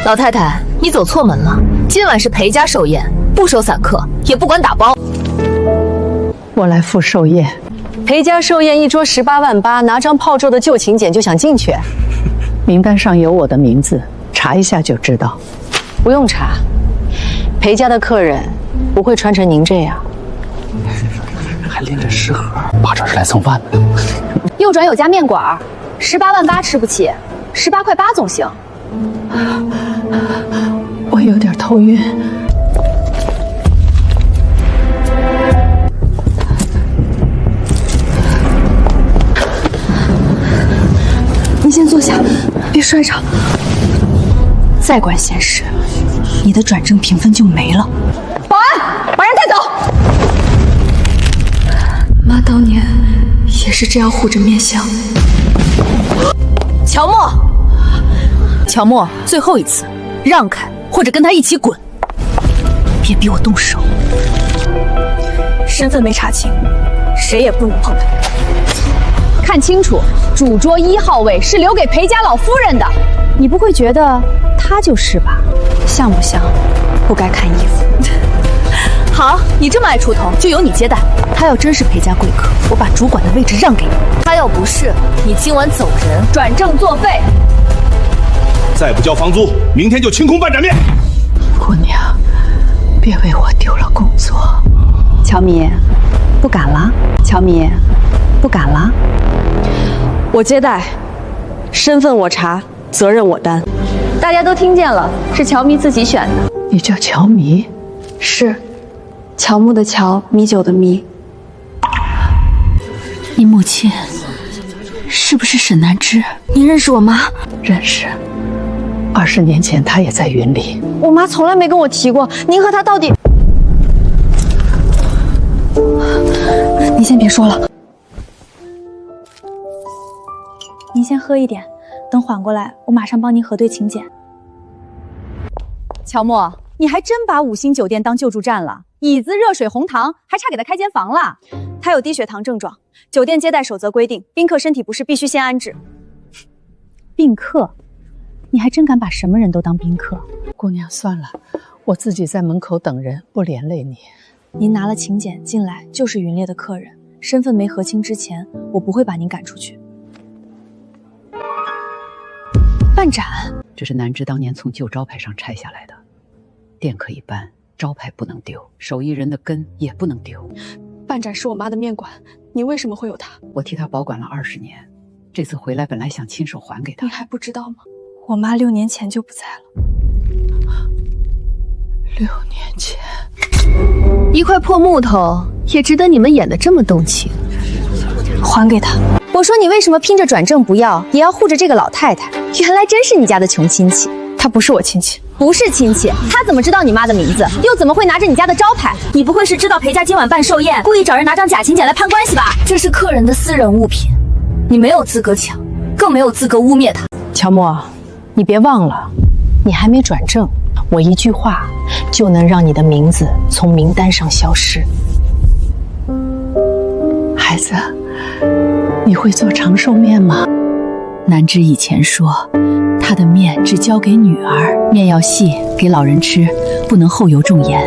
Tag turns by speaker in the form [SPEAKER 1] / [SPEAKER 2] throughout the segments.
[SPEAKER 1] 老太太，你走错门了。今晚是裴家寿宴，不收散客，也不管打包。
[SPEAKER 2] 我来赴寿宴。
[SPEAKER 3] 裴家寿宴一桌18万8，拿张炮制的旧请柬就想进去？
[SPEAKER 2] 名单上有我的名字，查一下就知道。
[SPEAKER 3] 不用查，裴家的客人不会穿成您这样。
[SPEAKER 4] 还拎着食盒，怕这是来蹭饭的。
[SPEAKER 5] 右转有家面馆，18万8吃不起，18块8总行。
[SPEAKER 2] 我有点头晕。
[SPEAKER 5] 你先坐下，别摔着。再管闲事，你的转正评分就没了。保安，把人带走。妈当年也是这样护着面香。
[SPEAKER 1] 乔墨，乔墨，最后一次，让开，或者跟他一起滚，别逼我动手。
[SPEAKER 5] 身份没查清，谁也不能碰他。看清楚，主桌1号位是留给裴家老夫人的，你不会觉得她就是吧？像不像？不该看衣服。
[SPEAKER 1] 好，你这么爱出头，就由你接待。他要真是裴家贵客，我把主管的位置让给你；他要不是，你今晚走人，
[SPEAKER 5] 转正作废。
[SPEAKER 6] 再不交房租，明天就清空半盏面。
[SPEAKER 2] 姑娘，别为我丢了工作。
[SPEAKER 5] 乔米，不敢了。乔米，不敢了。
[SPEAKER 3] 我接待，身份我查，责任我担。
[SPEAKER 5] 大家都听见了，是乔米自己选的。
[SPEAKER 2] 你叫乔米？
[SPEAKER 5] 是，乔木的乔，米酒的米。
[SPEAKER 1] 你母亲是不是沈南芝？你认识我妈？
[SPEAKER 2] 认识。20年前她也在云里。
[SPEAKER 5] 我妈从来没跟我提过，您和她到底……你先别说了，
[SPEAKER 7] 您先喝一点，等缓过来，我马上帮您核对请柬。
[SPEAKER 5] 乔木，你还真把5星酒店当救助站了，椅子、热水、红糖，还差给他开间房了。他有低血糖症状，酒店接待守则规定，宾客身体不适必须先安置。
[SPEAKER 7] 宾客？你还真敢把什么人都当宾客？
[SPEAKER 2] 姑娘，算了，我自己在门口等人，不连累你。
[SPEAKER 7] 您拿了请柬进来就是云猎的客人，身份没核清之前，我不会把您赶出去。
[SPEAKER 5] 办展，
[SPEAKER 8] 这是南芝当年从旧招牌上拆下来的，店可以搬，招牌不能丢，手艺人的根也不能丢。
[SPEAKER 5] 办展是我妈的面馆，你为什么会有它？
[SPEAKER 8] 我替她保管了20年，这次回来本来想亲手还给她。
[SPEAKER 5] 你还不知道吗？
[SPEAKER 7] 我妈6年前就不在了。
[SPEAKER 2] 6年前，
[SPEAKER 1] 一块破木头也值得你们演得这么动情。
[SPEAKER 7] 还给她。
[SPEAKER 5] 我说你为什么拼着转正不要，也要护着这个老太太？原来真是你家的穷亲戚。
[SPEAKER 7] 她不是我亲戚。
[SPEAKER 5] 不是亲戚，他怎么知道你妈的名字？又怎么会拿着你家的招牌？
[SPEAKER 1] 你不会是知道裴家今晚办寿宴，故意找人拿张假请柬来攀关系吧？这是客人的私人物品，你没有资格抢，更没有资格污蔑他。
[SPEAKER 2] 乔墨，你别忘了，你还没转正，我一句话就能让你的名字从名单上消失。孩子，你会做长寿面吗？
[SPEAKER 1] 南芝以前说，她的面只交给女儿，面要细，给老人吃，不能后油重盐。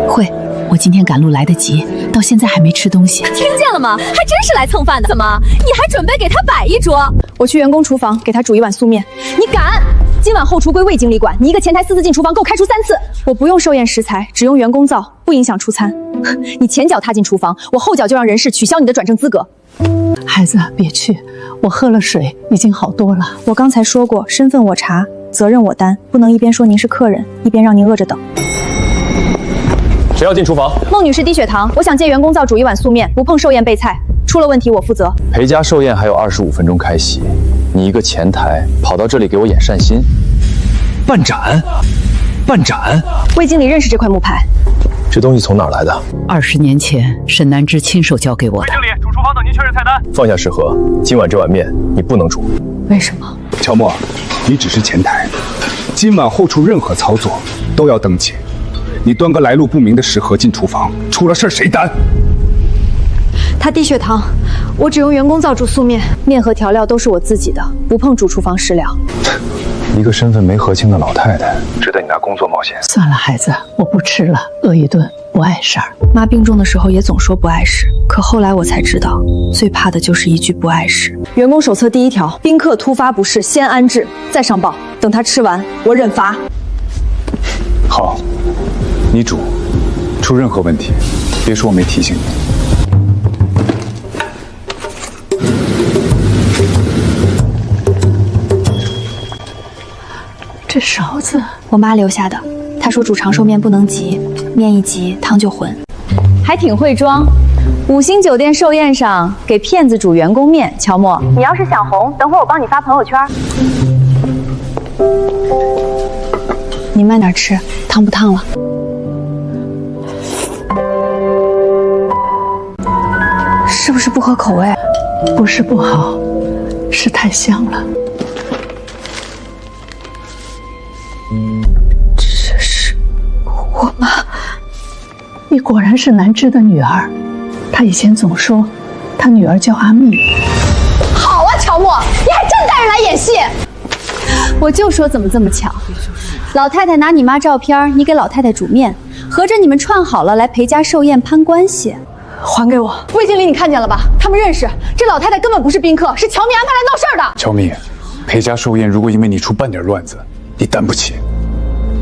[SPEAKER 1] 会，我今天赶路来得及，到现在还没吃东西。
[SPEAKER 5] 听见了吗？还真是来蹭饭的。怎么，你还准备给他摆一桌？我去员工厨房给他煮一碗素面。你敢？今晚后厨归魏经理管，你一个前台私自进厨房，够开除3次。我不用寿宴食材，只用员工灶，不影响出餐。你前脚踏进厨房，我后脚就让人事取消你的转正资格。
[SPEAKER 2] 孩子，别去，我喝了水，已经好多了。
[SPEAKER 7] 我刚才说过，身份我查，责任我担，不能一边说您是客人，一边让您饿着等。
[SPEAKER 6] 谁要进厨房？
[SPEAKER 5] 孟女士低血糖，我想借员工灶煮一碗素面，不碰寿宴备菜，出了问题我负责。
[SPEAKER 6] 裴家寿宴还有25分钟开席，你一个前台跑到这里给我演善心？办展？办展？
[SPEAKER 5] 魏经理认识这块木牌。
[SPEAKER 6] 这东西从哪儿来的
[SPEAKER 8] ？20年前，沈南芝亲手交给我的。
[SPEAKER 6] 魏经理，主厨房等您确认菜单。放下食盒，今晚这碗面你不能煮。
[SPEAKER 7] 为什么？
[SPEAKER 9] 乔墨，你只是前台，今晚后厨任何操作都要登记。你端个来路不明的食盒进厨房，出了事谁担？
[SPEAKER 5] 他低血糖，我只用员工灶煮素面，面和调料都是我自己的，不碰主厨房食料。
[SPEAKER 6] 一个身份没核清的老太太，值得你拿工作冒险？
[SPEAKER 8] 算了，孩子，我不吃了，饿一顿不碍事儿。
[SPEAKER 7] 妈病重的时候也总说不碍事，可后来我才知道，最怕的就是一句不碍事。
[SPEAKER 3] 员工手册第1条，宾客突发不适，先安置，再上报。等他吃完，我忍罚。
[SPEAKER 9] 好，你煮，出任何问题，别说我没提醒你。
[SPEAKER 1] 这勺子
[SPEAKER 7] 我妈留下的，她说煮长寿面不能急，面一急汤就浑。
[SPEAKER 2] 还挺会装。5星酒店寿宴上给骗子煮员工面，乔默，你要是想红，等会儿我帮你发朋友圈。
[SPEAKER 7] 你慢点吃，烫不烫了？是不是不合口味？
[SPEAKER 8] 不是不好，是太香了。
[SPEAKER 7] 这是我妈。
[SPEAKER 8] 你果然是南芝的女儿。他以前总说，他女儿叫阿蜜。
[SPEAKER 5] 好啊，乔默，你还真带人来演戏。
[SPEAKER 2] 我就说怎么这么巧，老太太拿你妈照片，你给老太太煮面，合着你们串好了来裴家寿宴攀关系。
[SPEAKER 5] 还给我！魏经理，你看见了吧？他们认识，这老太太根本不是宾客，是乔蜜安排来闹事儿的。
[SPEAKER 9] 乔蜜，裴家寿宴如果因为你出半点乱子，你担不起。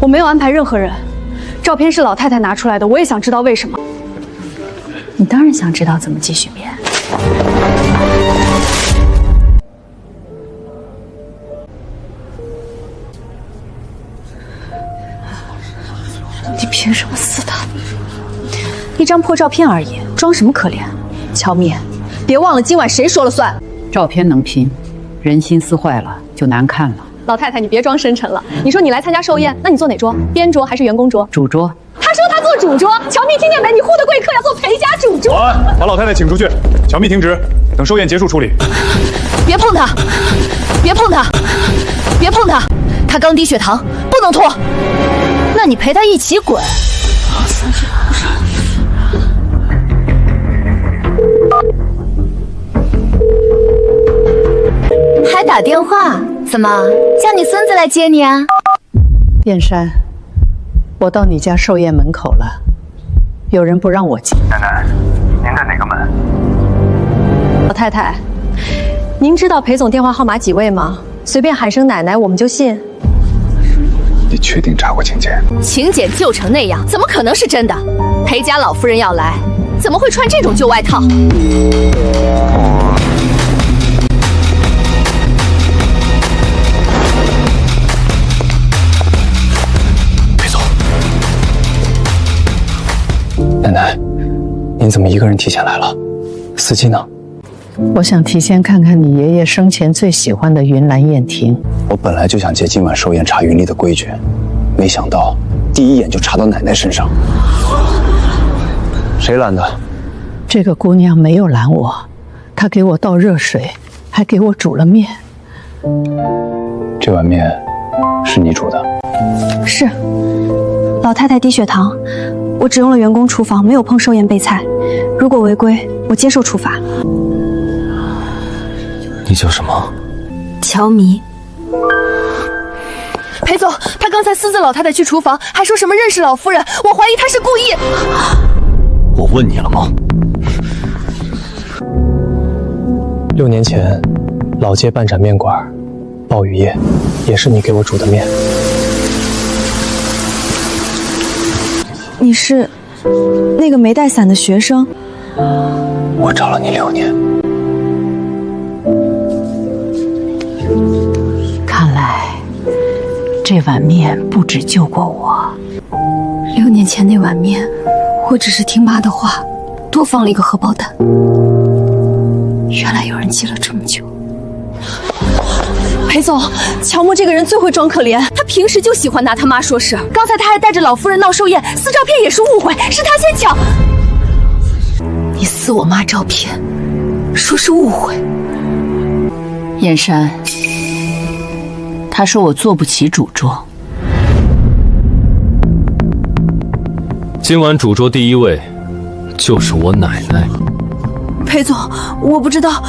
[SPEAKER 5] 我没有安排任何人，照片是老太太拿出来的，我也想知道为什么。
[SPEAKER 2] 你当然想知道怎么继续编。
[SPEAKER 5] 你凭什么撕他？
[SPEAKER 2] 一张破照片而已，装什么可怜？乔蜜，别忘了今晚谁说了算。
[SPEAKER 8] 照片能拼，人心思坏了就难看了。
[SPEAKER 5] 老太太，你别装深沉了。你说你来参加寿宴，那你坐哪桌？边桌还是员工桌？
[SPEAKER 8] 主桌。
[SPEAKER 5] 他说他坐主桌。乔蜜，听见没？你呼的贵客要坐裴家主桌。
[SPEAKER 9] 保安，把老太太请出去。乔蜜停职，等寿宴结束处理。
[SPEAKER 5] 别碰他！别碰他！别碰他！他刚低血糖，不能拖。那你陪他一起滚。
[SPEAKER 10] 还打电话？怎么叫你孙子来接你啊？
[SPEAKER 8] 燕山，我到你家寿宴门口了，有人不让我进。
[SPEAKER 11] 奶奶，您在哪个门？
[SPEAKER 3] 老太太，您知道裴总电话号码几位吗？随便喊声奶奶，我们就信。
[SPEAKER 9] 你确定查过请柬？
[SPEAKER 5] 请柬旧成那样，怎么可能是真的？裴家老夫人要来，怎么会穿这种旧外套？
[SPEAKER 4] 奶奶，您怎么一个人提前来了？司机呢？
[SPEAKER 8] 我想提前看看你爷爷生前最喜欢的云岚宴亭。
[SPEAKER 4] 我本来就想借今晚寿宴查云丽的规矩，没想到第一眼就查到奶奶身上。谁拦的？
[SPEAKER 8] 这个姑娘没有拦我，她给我倒热水，还给我煮了面。
[SPEAKER 6] 这碗面是你煮的？
[SPEAKER 7] 是，老太太低血糖，我只用了员工厨房，没有碰寿宴备菜。如果违规，我接受处罚。
[SPEAKER 4] 你叫什么？
[SPEAKER 7] 乔迷。
[SPEAKER 5] 裴总，他刚才私自老太太去厨房，还说什么认识老夫人，我怀疑他是故意。
[SPEAKER 4] 我问你了吗？6年前，老街半盏面馆，暴雨夜，也是你给我煮的面。
[SPEAKER 7] 你是那个没带伞的学生？
[SPEAKER 4] 我找了你6年。
[SPEAKER 1] 看来这碗面不止救过我。
[SPEAKER 7] 6年前那碗面，我只是听妈的话，多放了一个荷包蛋。原来有人记了这么久。
[SPEAKER 5] 裴总，乔木这个人最会装可怜，他平时就喜欢拿他妈说事。刚才他还带着老夫人闹寿宴，撕照片也是误会，是他先抢。
[SPEAKER 7] 你撕我妈照片，说是误会。
[SPEAKER 1] 燕山，他说我坐不起主桌。
[SPEAKER 12] 今晚主桌第1位就是我奶奶。
[SPEAKER 5] 裴总，我不知道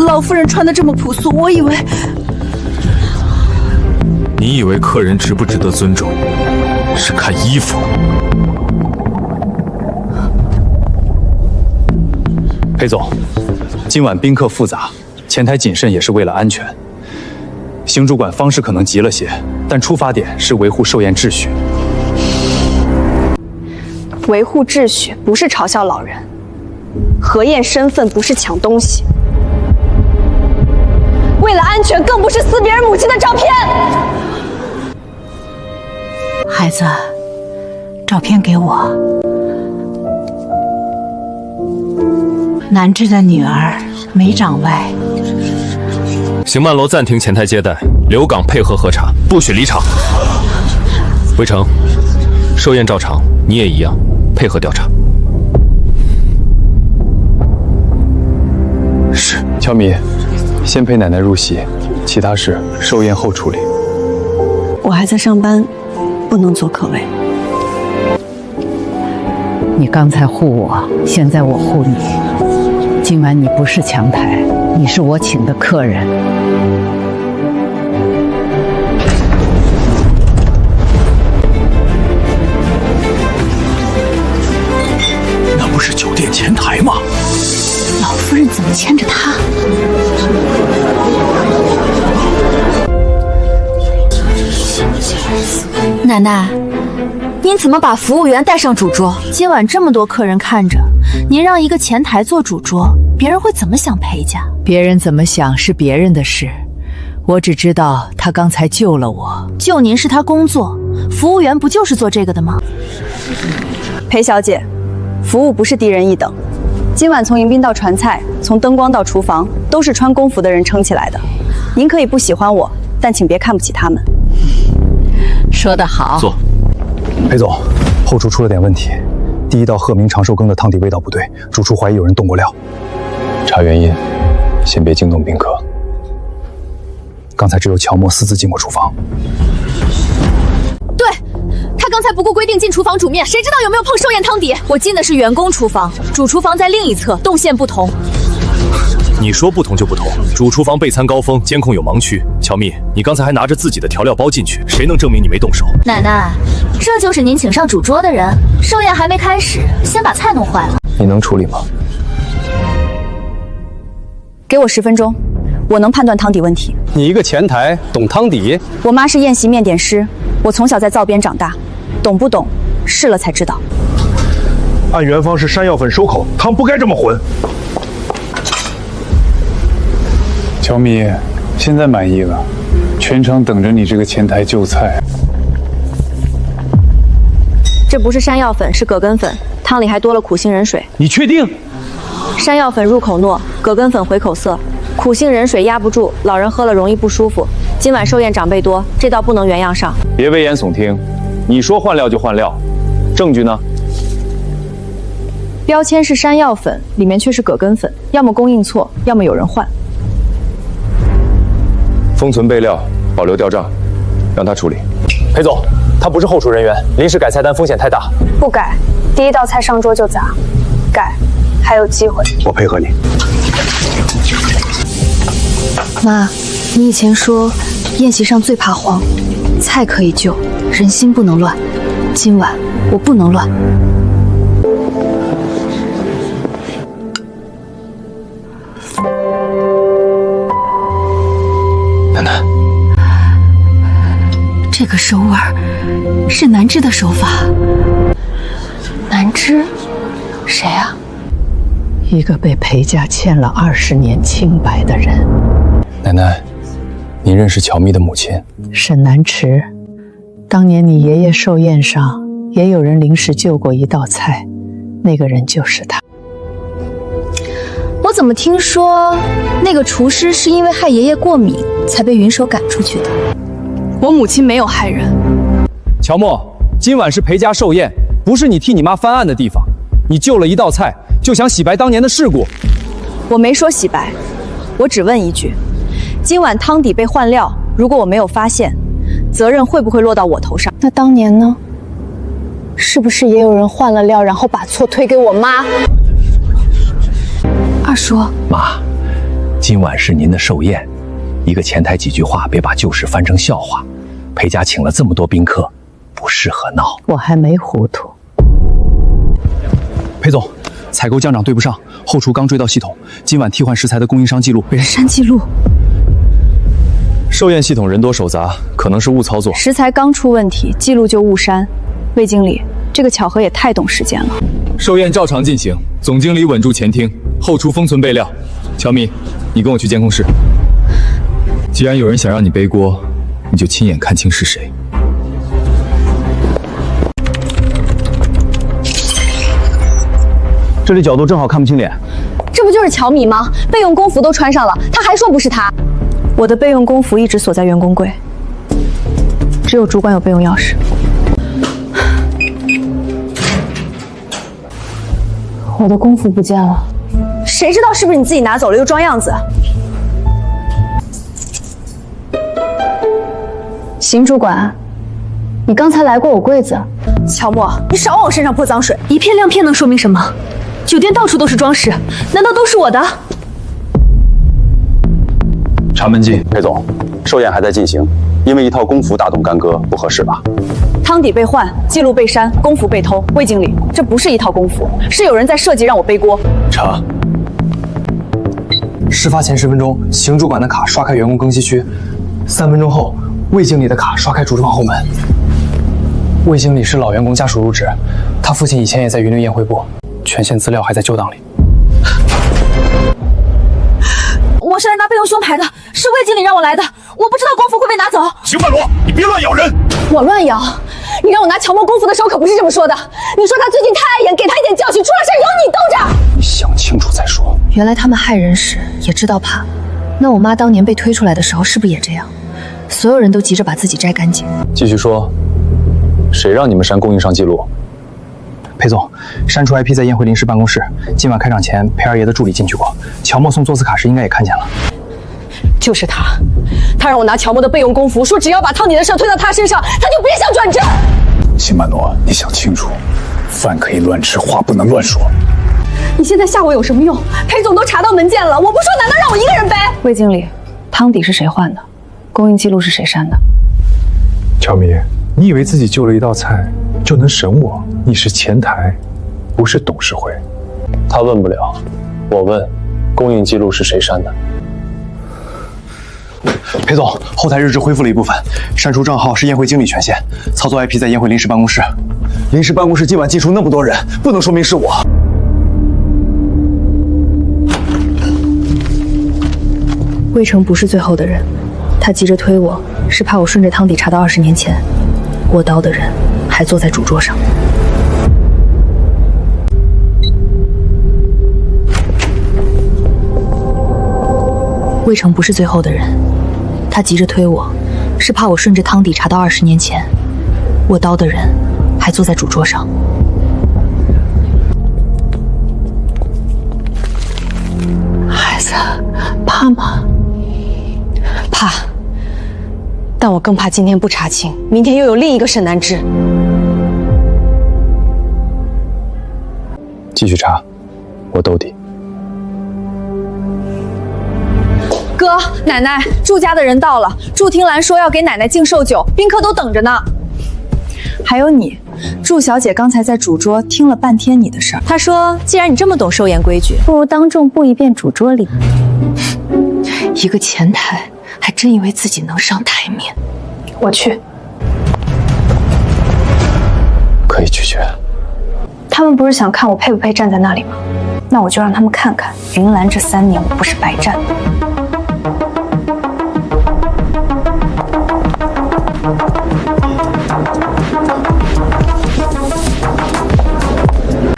[SPEAKER 5] 老夫人穿的这么朴素，我以为
[SPEAKER 12] 你以为客人值不值得尊重，是看衣服。
[SPEAKER 6] 裴总，今晚宾客复杂，前台谨慎也是为了安全。邢主管方式可能急了些，但出发点是维护寿宴秩序。
[SPEAKER 7] 维护秩序不是嘲笑老人，何晏身份不是抢东西，为了安全更不是撕别人母亲的照片。
[SPEAKER 1] 孩子，照片给我。南枝的女儿没长歪。
[SPEAKER 12] 邢曼楼暂停前台接待，留岗配合核查，不许离场。围城，寿宴照常，你也一样，配合调查。
[SPEAKER 6] 是。乔米，先陪奶奶入席，其他事寿宴后处理。
[SPEAKER 7] 我还在上班，不能做客位。
[SPEAKER 8] 你刚才护我，现在我护你。今晚你不是强台，你是我请的客人。
[SPEAKER 9] 那不是酒店前台吗？
[SPEAKER 1] 老夫人怎么牵着他？
[SPEAKER 10] 奶奶，您怎么把服务员带上主桌？
[SPEAKER 1] 今晚这么多客人看着，您让一个前台做主桌，别人会怎么想裴家？别人怎么想是别人的事，我只知道他刚才救了我。救您是他工作，服务员不就是做这个的吗？
[SPEAKER 7] 裴小姐，服务不是低人一等。今晚从迎宾到传菜，从灯光到厨房，都是穿工服的人撑起来的。您可以不喜欢我，但请别看不起他们。
[SPEAKER 8] 说得好。
[SPEAKER 12] 坐。
[SPEAKER 6] 裴总，后厨出了点问题。第一道鹤鸣长寿羹的汤底味道不对，主厨怀疑有人动过料。查原因，先别惊动宾客。刚才只有乔默私自进过厨房。
[SPEAKER 5] 对，他刚才不顾规定进厨房煮面，谁知道有没有碰寿宴汤底？我进的是员工厨房，主厨房在另一侧，动线不同。
[SPEAKER 12] 你说不同就不同，主厨房备餐高峰，监控有盲区。乔蜜，你刚才还拿着自己的调料包进去，谁能证明你没动手？
[SPEAKER 10] 奶奶，这就是您请上主桌的人。寿宴还没开始，先把菜弄坏了。
[SPEAKER 6] 你能处理吗？
[SPEAKER 7] 给我10分钟，我能判断汤底问题。
[SPEAKER 4] 你一个前台懂汤底？
[SPEAKER 7] 我妈是宴席面点师，我从小在灶边长大，懂不懂，试了才知道。
[SPEAKER 9] 按原方是山药粉收口，汤不该这么浑。
[SPEAKER 13] 乔米，现在满意了，全场等着你这个前台就菜。
[SPEAKER 7] 这不是山药粉，是葛根粉，汤里还多了苦杏仁水。
[SPEAKER 9] 你确定？
[SPEAKER 7] 山药粉入口糯，葛根粉回口涩，苦杏仁水压不住，老人喝了容易不舒服。今晚寿宴长辈多，这道不能原样上。
[SPEAKER 6] 别危言耸听，你说换料就换料，证据呢？
[SPEAKER 7] 标签是山药粉，里面却是葛根粉，要么供应错，要么有人换。
[SPEAKER 6] 封存备料，保留吊账，让他处理。
[SPEAKER 4] 裴总，他不是后厨人员，临时改菜单风险太大。
[SPEAKER 7] 不改，第一道菜上桌就砸；改，还有机会。
[SPEAKER 9] 我配合你。
[SPEAKER 7] 妈，你以前说宴席上最怕慌，菜可以救，人心不能乱。今晚我不能乱。
[SPEAKER 6] 奶奶，
[SPEAKER 1] 这个手腕是南枝的手法。
[SPEAKER 7] 南枝，谁啊？
[SPEAKER 8] 一个被裴家欠了20年清白的人。
[SPEAKER 6] 奶奶，你认识乔蜜的母亲？
[SPEAKER 8] 沈南池，当年你爷爷寿宴上也有人临时救过一道菜，那个人就是他。
[SPEAKER 2] 我怎么听说那个厨师是因为害爷爷过敏才被云手赶出去的？
[SPEAKER 7] 我母亲没有害人。
[SPEAKER 6] 乔默，今晚是裴家寿宴，不是你替你妈翻案的地方。你救了一道菜，就想洗白当年的事故。
[SPEAKER 7] 我没说洗白，我只问一句：今晚汤底被换料，如果我没有发现，责任会不会落到我头上？那当年呢？是不是也有人换了料，然后把错推给我妈？
[SPEAKER 2] 二叔，
[SPEAKER 14] 妈，今晚是您的寿宴，一个前台几句话，别把旧事翻成笑话。
[SPEAKER 6] 裴家请了这么多宾客，不适合闹。
[SPEAKER 1] 我还没糊涂。
[SPEAKER 6] 裴总，采购酱长对不上，后厨刚追到系统，今晚替换食材的供应商记录被人
[SPEAKER 1] 删记录。
[SPEAKER 4] 寿宴系统人多手杂，可能是误操作。
[SPEAKER 7] 食材刚出问题，记录就误删。魏经理，这个巧合也太懂时间了。
[SPEAKER 9] 寿宴照常进行，总经理稳住前厅，后厨封存备料。乔米，你跟我去监控室。既然有人想让你背锅，你就亲眼看清是谁。
[SPEAKER 6] 这里角度正好看不清脸。
[SPEAKER 5] 这不就是乔米吗？备用工服都穿上了，他还说不是他。
[SPEAKER 7] 我的备用工服一直锁在员工柜，只有主管有备用钥匙。我的工服不见了，
[SPEAKER 5] 谁知道是不是你自己拿走了又装样子？
[SPEAKER 2] 邢主管，你刚才来过我柜子。
[SPEAKER 5] 乔默，你少往我身上泼脏水！
[SPEAKER 3] 一片亮片能说明什么？酒店到处都是装饰，难道都是我的？
[SPEAKER 6] 查门禁，裴总，寿宴还在进行，因为一套工服大动干戈，不合适吧？
[SPEAKER 7] 汤底被换，记录被删，工服被偷。魏经理，这不是一套工服，是有人在设计让我背锅。
[SPEAKER 4] 查。事发前10分钟，邢主管的卡刷开员工更衣区；3分钟后，魏经理的卡刷开主厨房后门。魏经理是老员工家属入职，他父亲以前也在云林宴会部，权限资料还在旧档里。
[SPEAKER 5] 我是来拿备用胸牌的，是魏经理让我来的，我不知道工服会被拿走。
[SPEAKER 9] 邢半罗，你别乱咬人！
[SPEAKER 5] 我乱咬？你让我拿乔默工服的时候可不是这么说的。你说他最近太碍眼，给他一点教训，出了事由你兜着。
[SPEAKER 6] 你想清楚再说。
[SPEAKER 1] 原来他们害人时也知道怕。那我妈当年被推出来的时候是不是也这样？所有人都急着把自己摘干净。
[SPEAKER 4] 继续说，谁让你们删供应商记录？
[SPEAKER 6] 裴总，删除 IP 在宴会临时办公室，今晚开场前裴二爷的助理进去过，乔默送座次卡时应该也看见了。
[SPEAKER 5] 就是他，他让我拿乔默的备用工服，说只要把汤底的事推到他身上，他就别想转正。
[SPEAKER 13] 辛曼诺，你想清楚，饭可以乱吃，话不能乱说。
[SPEAKER 5] 你现在吓我有什么用？裴总都查到门禁了，我不说难道让我一个人背？
[SPEAKER 7] 魏经理，汤底是谁换的？供应记录是谁删的？
[SPEAKER 13] 乔米，你以为自己救了一道菜就能审我？你是前台，不是董事会。
[SPEAKER 4] 他问不了，我问，供应记录是谁删的？
[SPEAKER 6] 裴总，后台日志恢复了一部分，删除账号是宴会经理权限，操作 IP 在宴会临时办公室。临时办公室今晚进出那么多人，不能说明是我。
[SPEAKER 7] 魏成不是最后的人，他急着推我，是怕我顺着汤底查到20年前，握刀的人还坐在主桌上。魏成不是最后的人，他急着推我，是怕我顺着汤底查到20年前，握刀的人还坐在主桌上。
[SPEAKER 3] 孩子，怕吗？怕，但我更怕今天不查清，明天又有另一个沈南枝。
[SPEAKER 4] 继续查，我兜底。
[SPEAKER 7] 哥，奶奶，祝家的人到了。祝听兰说要给奶奶敬寿酒，宾客都等着呢。还有你，祝小姐刚才在主桌听了半天你的事儿。她说，既然你这么懂寿宴规矩，
[SPEAKER 2] 不如当众布一遍主桌礼。
[SPEAKER 1] 一个前台还真以为自己能上台面。
[SPEAKER 7] 我去。
[SPEAKER 4] 可以拒绝。
[SPEAKER 7] 他们不是想看我配不配站在那里吗？那我就让他们看看，云兰这3年我不是白站。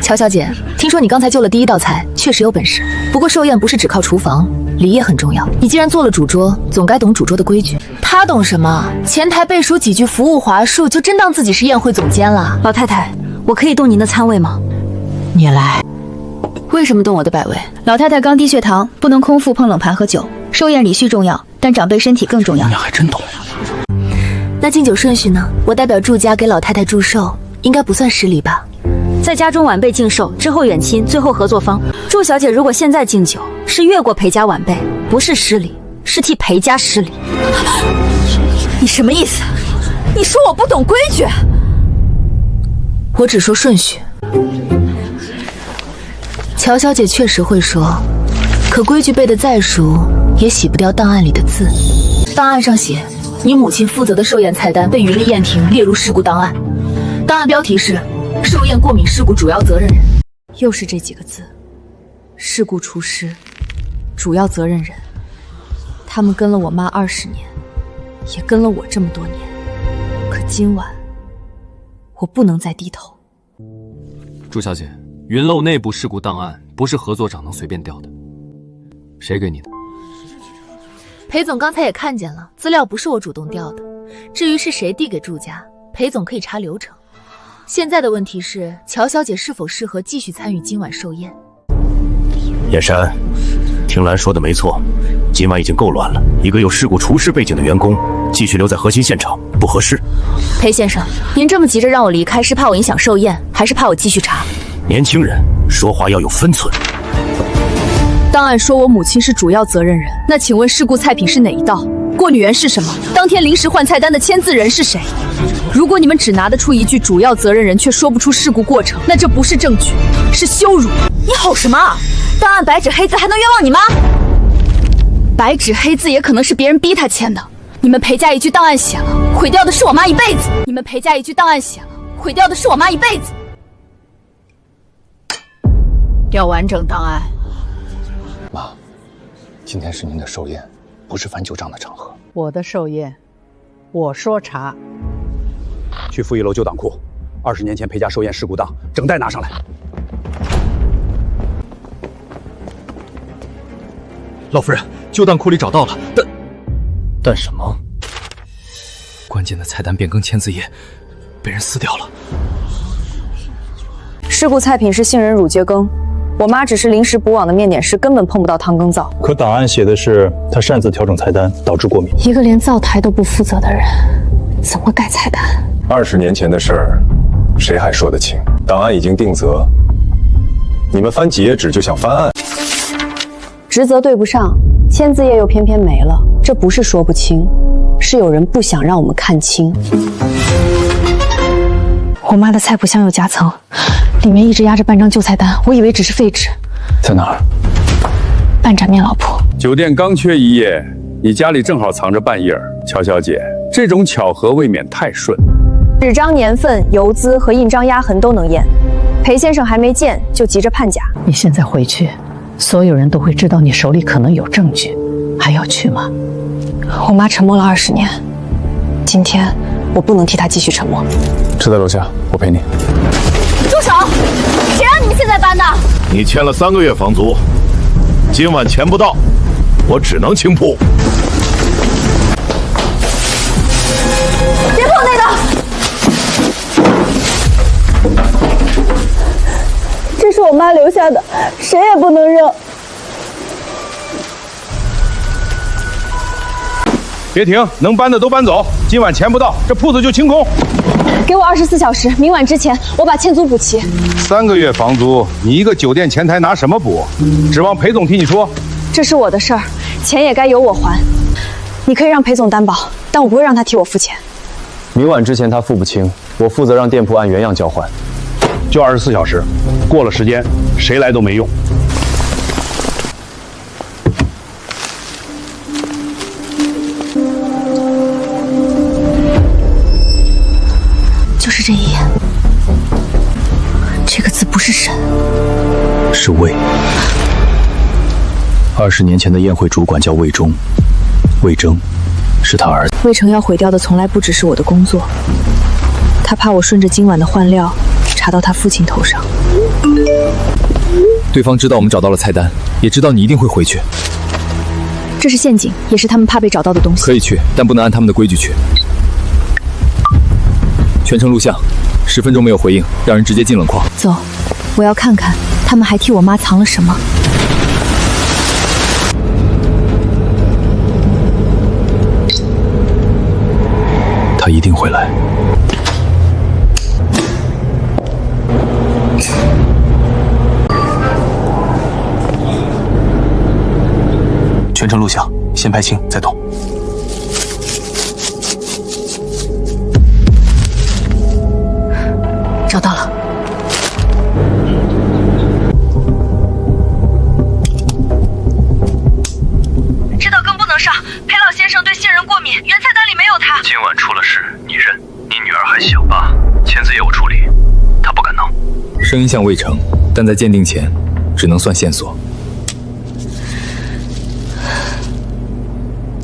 [SPEAKER 1] 乔小姐，听说你刚才救了第1道菜，确实有本事。不过寿宴不是只靠厨房，礼也很重要。你既然做了主桌，总该懂主桌的规矩。他懂什么？前台背熟几句服务话术，就真当自己是宴会总监了。
[SPEAKER 3] 老太太，我可以动您的餐位吗？
[SPEAKER 1] 你来。为什么动我的摆位？
[SPEAKER 2] 老太太刚低血糖，不能空腹碰冷盘喝酒。寿宴礼序重要，但长辈身体更重要。
[SPEAKER 6] 你还真懂。
[SPEAKER 1] 那敬酒顺序呢？我代表祝家给老太太祝寿，应该不算失礼吧？
[SPEAKER 3] 在家中晚辈敬寿，之后远亲，最后合作方。祝小姐如果现在敬酒，是越过裴家晚辈，不是失礼，是替裴家失礼。
[SPEAKER 1] 你什么意思？
[SPEAKER 5] 你说我不懂规矩？
[SPEAKER 10] 我只说顺序。乔小姐确实会说，可规矩背得再熟，也洗不掉档案里的字。档案上写，你母亲负责的寿宴菜单被云丽宴庭列入事故档案。档案标题是“寿宴过敏事故主要责任人”。
[SPEAKER 7] 又是这几个字，事故厨师，主要责任人。他们跟了我妈20年，也跟了我这么多年。可今晚，我不能再低头。
[SPEAKER 12] 朱小姐，云漏内部事故档案不是合作长能随便调的。谁给你的？
[SPEAKER 10] 裴总刚才也看见了，资料不是我主动调的。至于是谁递给祝家，裴总可以查流程。现在的问题是，乔小姐是否适合继续参与今晚寿宴？
[SPEAKER 14] 燕山，听兰说的没错，今晚已经够乱了。一个有事故厨师背景的员工继续留在核心现场不合适。
[SPEAKER 10] 裴先生，您这么急着让我离开，是怕我影响寿宴，还是怕我继续查？
[SPEAKER 14] 年轻人说话要有分寸。
[SPEAKER 7] 档案说我母亲是主要责任人，那请问事故菜品是哪一道？过滤源是什么？当天临时换菜单的签字人是谁？如果你们只拿得出一句主要责任人，却说不出事故过程，那这不是证据，是羞辱。
[SPEAKER 5] 你吼什么？档案白纸黑字还能冤枉你妈？白纸黑字也可能是别人逼他签的。你们裴家一句档案写了，毁掉的是我妈一辈子。你们裴家一句档案写了，毁掉的是我妈一辈子。
[SPEAKER 8] 调完整档案。
[SPEAKER 6] 妈，今天是您的寿宴，不是翻旧账的场合。
[SPEAKER 8] 我的寿宴，我说查。
[SPEAKER 6] 去负1楼旧档库，20年前裴家寿宴事故档整袋拿上来。
[SPEAKER 9] 老夫人，旧档库里找到了，
[SPEAKER 12] 但什么？
[SPEAKER 9] 关键的菜单变更签字页被人撕掉了。
[SPEAKER 7] 事故菜品是杏仁乳桔羹，我妈只是临时补网的面点师，根本碰不到汤羹皂。
[SPEAKER 6] 可档案写的是她擅自调整菜单，导致过敏。
[SPEAKER 7] 一个连灶台都不负责的人，怎么改菜单
[SPEAKER 13] ？20年前的事儿，谁还说得清？档案已经定责，你们翻几页纸就想翻案？
[SPEAKER 7] 职责对不上，签字页又偏偏没了，这不是说不清，是有人不想让我们看清。我妈的菜谱箱有夹层，里面一直压着半张旧菜单，我以为只是废纸。
[SPEAKER 6] 在哪儿？
[SPEAKER 7] 半盏面老铺。
[SPEAKER 15] 酒店刚缺1页，你家里正好藏着半页。乔小姐，这种巧合未免太顺。
[SPEAKER 7] 纸张年份、邮资和印章压痕都能验。裴先生还没见就急着判假。
[SPEAKER 8] 你现在回去，所有人都会知道你手里可能有证据，还要去吗？
[SPEAKER 7] 我妈沉默了20年，今天我不能替她继续沉默。
[SPEAKER 6] 车在楼下，我陪你。
[SPEAKER 5] 住手！谁让你们现在搬的？
[SPEAKER 14] 你欠了3个月房租，今晚钱不到，我只能清铺。
[SPEAKER 5] 别碰那个！
[SPEAKER 2] 这是我妈留下的，谁也不能扔。
[SPEAKER 15] 别停，能搬的都搬走。今晚钱不到，这铺子就清空。
[SPEAKER 2] 给我24小时，明晚之前我把欠租补齐。
[SPEAKER 15] 3个月房租，你一个酒店前台拿什么补？指望裴总替你说？
[SPEAKER 7] 这是我的事儿，钱也该由我还。你可以让裴总担保，但我不会让他替我付钱。
[SPEAKER 6] 明晚之前他付不清，我负责让店铺按原样交换。
[SPEAKER 15] 就24小时，过了时间，谁来都没用。
[SPEAKER 7] 就是这一页，这个字不是沈，
[SPEAKER 6] 是魏。20年前的宴会主管叫魏忠，魏征是他儿子。
[SPEAKER 7] 魏成要毁掉的从来不只是我的工作，他怕我顺着今晚的换料查到他父亲头上。
[SPEAKER 9] 对方知道我们找到了菜单，也知道你一定会回去。
[SPEAKER 7] 这是陷阱，也是他们怕被找到的东西。
[SPEAKER 9] 可以去，但不能按他们的规矩去。全程录像，10分钟没有回应，让人直接进冷矿。
[SPEAKER 7] 走，我要看看他们还替我妈藏了什么。
[SPEAKER 6] 他一定会来。全程录像，先拍清再动。
[SPEAKER 11] 小吧，签字业务处理，他不可能。
[SPEAKER 9] 声音像魏成，但在鉴定前，只能算线索。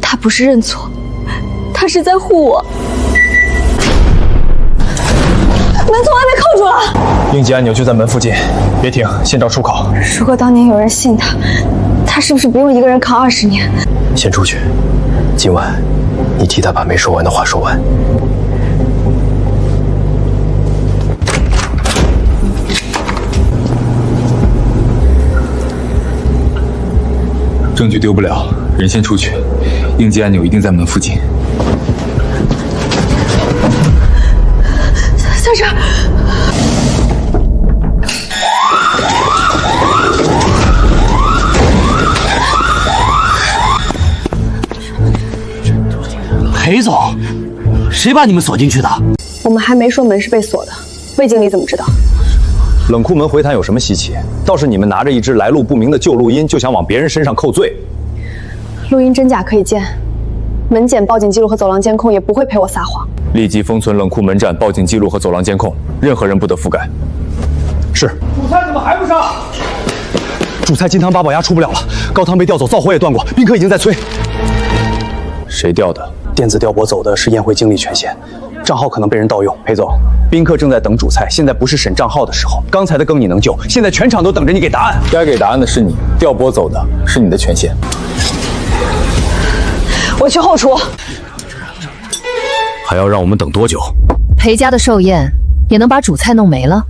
[SPEAKER 5] 他不是认错，他是在护我。门从外面扣住了，
[SPEAKER 4] 应急按钮就在门附近，别停，先找出口。
[SPEAKER 5] 如果当年有人信他，他是不是不用一个人扛20年？
[SPEAKER 4] 先出去，今晚你替他把没说完的话说完。
[SPEAKER 9] 证据丢不了，人先出去。应急按钮一定在门附近。
[SPEAKER 5] 在这儿。
[SPEAKER 14] 裴总，谁把你们锁进去的？
[SPEAKER 7] 我们还没说门是被锁的，魏经理怎么知道？
[SPEAKER 6] 冷库门回弹有什么稀奇？倒是你们拿着一只来路不明的旧录音，就想往别人身上扣罪。
[SPEAKER 7] 录音真假可以鉴，门检、报警记录和走廊监控也不会陪我撒谎。
[SPEAKER 9] 立即封存冷库门站报警记录和走廊监控，任何人不得覆盖。
[SPEAKER 6] 是。
[SPEAKER 13] 主菜怎么还不上？
[SPEAKER 6] 主菜金汤八宝鸭出不了了，高汤被调走，灶火也断过，宾客已经在催。
[SPEAKER 9] 谁调的？
[SPEAKER 6] 电子调拨走的是宴会经理权限，账号可能被人盗用。裴总，宾客正在等主菜，现在不是审账号的时候。刚才的更你能救，现在全场都等着你给答案。
[SPEAKER 9] 该给答案的是你，调拨走的是你的权限。
[SPEAKER 7] 我去后厨。
[SPEAKER 14] 还要让我们等多久？
[SPEAKER 10] 裴家的寿宴也能把主菜弄没了？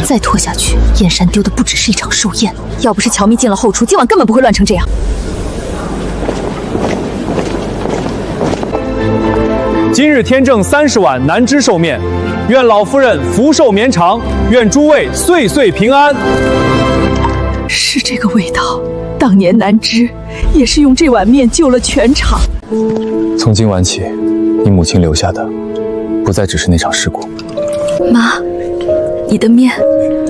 [SPEAKER 10] 再拖下去，燕山丢的不只是一场寿宴。要不是乔蜜进了后厨，今晚根本不会乱成这样。
[SPEAKER 6] 今日天正30晚，南枝寿面，愿老夫人福寿绵长，愿诸位岁岁平安。
[SPEAKER 1] 是这个味道，当年南枝也是用这碗面救了全场。
[SPEAKER 9] 从今晚起，你母亲留下的不再只是那场事故。
[SPEAKER 5] 妈，你的面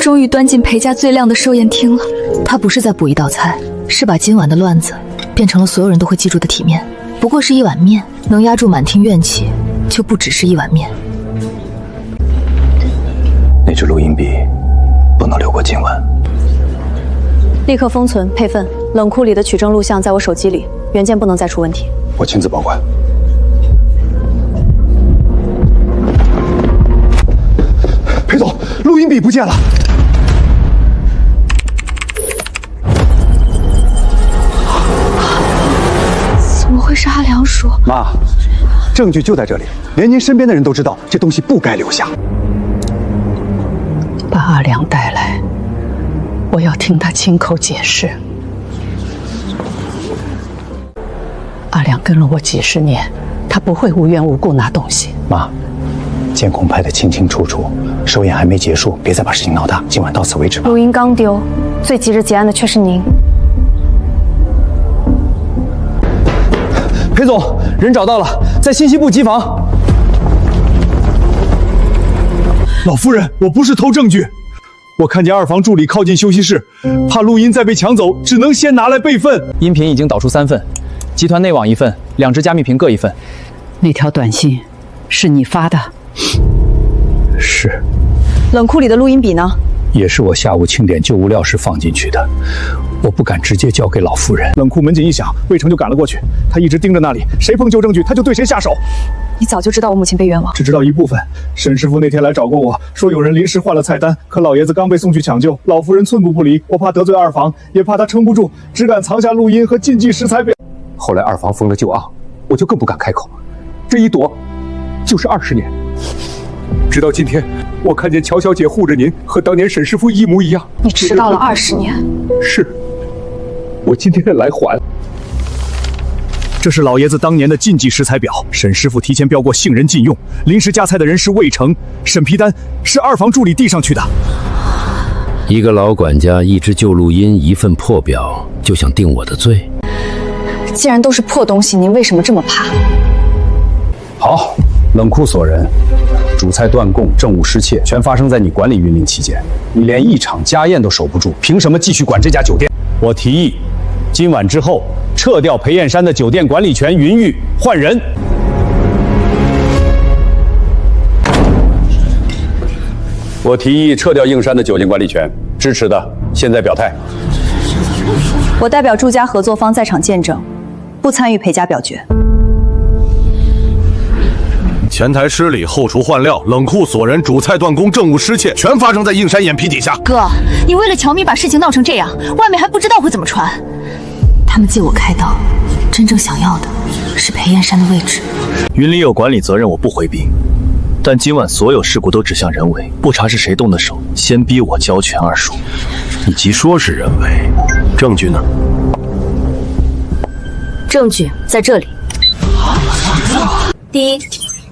[SPEAKER 5] 终于端进裴家最亮的寿宴厅了。
[SPEAKER 10] 她不是在补一道菜，是把今晚的乱子变成了所有人都会记住的体面。不过是一碗面，能压住满厅怨气，就不只是一碗面。
[SPEAKER 6] 那支录音笔不能留过今晚。
[SPEAKER 7] 立刻封存备份，冷库里的取证录像在我手机里，原件不能再出问题。
[SPEAKER 6] 我亲自保管。裴总，录音笔不见了。
[SPEAKER 5] 怎么会是阿良说？
[SPEAKER 6] 妈，证据就在这里，连您身边的人都知道，这东西不该留下。
[SPEAKER 8] 把阿良带来，我要听他亲口解释。阿良跟了我几10年，他不会无缘无故拿东西。
[SPEAKER 6] 妈，监控拍得清清楚楚，寿宴还没结束，别再把事情闹大。今晚到此为止吧。
[SPEAKER 7] 录音刚丢，最急着结案的却是您。
[SPEAKER 6] 裴总，人找到了，在信息部机房。
[SPEAKER 13] 老夫人，我不是偷证据，我看见2房助理靠近休息室，怕录音再被抢走，只能先拿来备份。
[SPEAKER 4] 音频已经导出3份，集团内网1份，2只加密屏各1份。
[SPEAKER 8] 那条短信是你发的？
[SPEAKER 13] 是。
[SPEAKER 7] 冷库里的录音笔呢？
[SPEAKER 13] 也是我下午清点旧物料时放进去的，我不敢直接交给老夫人。冷库门警一响，魏成就赶了过去，他一直盯着那里，谁碰旧证据他就对谁下手。
[SPEAKER 7] 你早就知道我母亲被冤枉？
[SPEAKER 13] 只知道一部分。沈师傅那天来找过我，说有人临时换了菜单，可老爷子刚被送去抢救，老夫人寸步不离。我怕得罪2房，也怕他撑不住，只敢藏下录音和禁忌食材表。
[SPEAKER 6] 后来2房封了旧案，我就更不敢开口，这一躲就是20年。
[SPEAKER 13] 直到今天，我看见乔小姐护着您，和当年沈师傅一模一样。
[SPEAKER 7] 你迟到了20年。
[SPEAKER 13] 是，我今天来还。这是老爷子当年的禁忌食材表，沈师傅提前标过杏仁禁用，临时加菜的人是魏成，审批单是2房助理递上去的。
[SPEAKER 14] 一个老管家，一支旧录音，1份破表，就想定我的罪？
[SPEAKER 7] 既然都是破东西，您为什么这么怕？
[SPEAKER 6] 好，冷库锁人，主菜断供，政务失窃，全发生在你管理运令期间。你连一场家宴都守不住，凭什么继续管这家酒店？我提议，今晚之后撤掉裴燕山的酒店管理权，云玉换人。
[SPEAKER 15] 我提议撤掉映山的酒店管理权，支持的现在表态。
[SPEAKER 7] 我代表朱家合作方在场见证，不参与裴家表决。
[SPEAKER 14] 前台失礼，后厨换料，冷库锁人，主菜断供，政务失窃，全发生在映山眼皮底下。
[SPEAKER 10] 哥，你为了乔咪把事情闹成这样，外面还不知道会怎么传。他们借我开刀，真正想要的是裴燕山的位置。
[SPEAKER 13] 云里有管理责任，我不回避。但今晚所有事故都指向人为，不查是谁动的手，先逼我交权二叔。
[SPEAKER 14] 你既说是人为，证据呢？
[SPEAKER 10] 证据在这里。
[SPEAKER 2] 第一，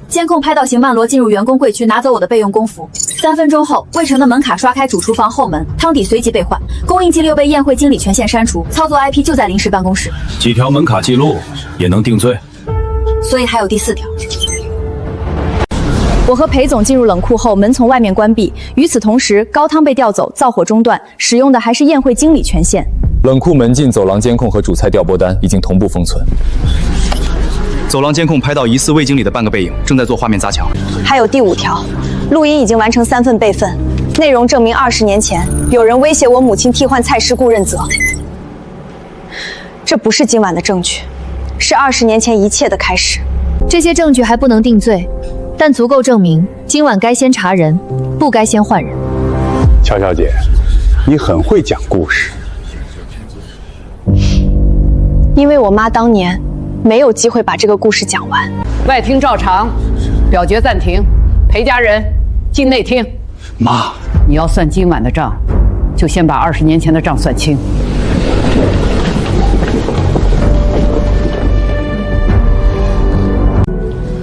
[SPEAKER 2] 监控拍到邢曼罗进入员工柜区拿走我的备用工服。3分钟后，魏成的门卡刷开主厨房后门，汤底随即被换，供应记录被宴会经理权限删除，操作 IP 就在临时办公室。
[SPEAKER 14] 几条门卡记录也能定罪。
[SPEAKER 2] 所以还有第4条。
[SPEAKER 7] 我和裴总进入冷库后，门从外面关闭。与此同时，高汤被调走，灶火中断，使用的还是宴会经理权限。
[SPEAKER 9] 冷库门禁、走廊监控和主菜调拨单已经同步封存。
[SPEAKER 6] 走廊监控拍到疑似魏经理的半个背影，正在做画面砸墙。
[SPEAKER 7] 还有第5条，录音已经完成3份备份，内容证明20年前有人威胁我母亲替换蔡师顾认责。这不是今晚的证据，是20年前一切的开始。
[SPEAKER 2] 这些证据还不能定罪，但足够证明今晚该先查人，不该先换人。
[SPEAKER 15] 乔小姐，你很会讲故事。
[SPEAKER 7] 因为我妈当年没有机会把这个故事讲完。
[SPEAKER 8] 外厅照常，表决暂停。裴家人进内厅。
[SPEAKER 6] 妈，
[SPEAKER 8] 你要算今晚的账，就先把20年前的账算清。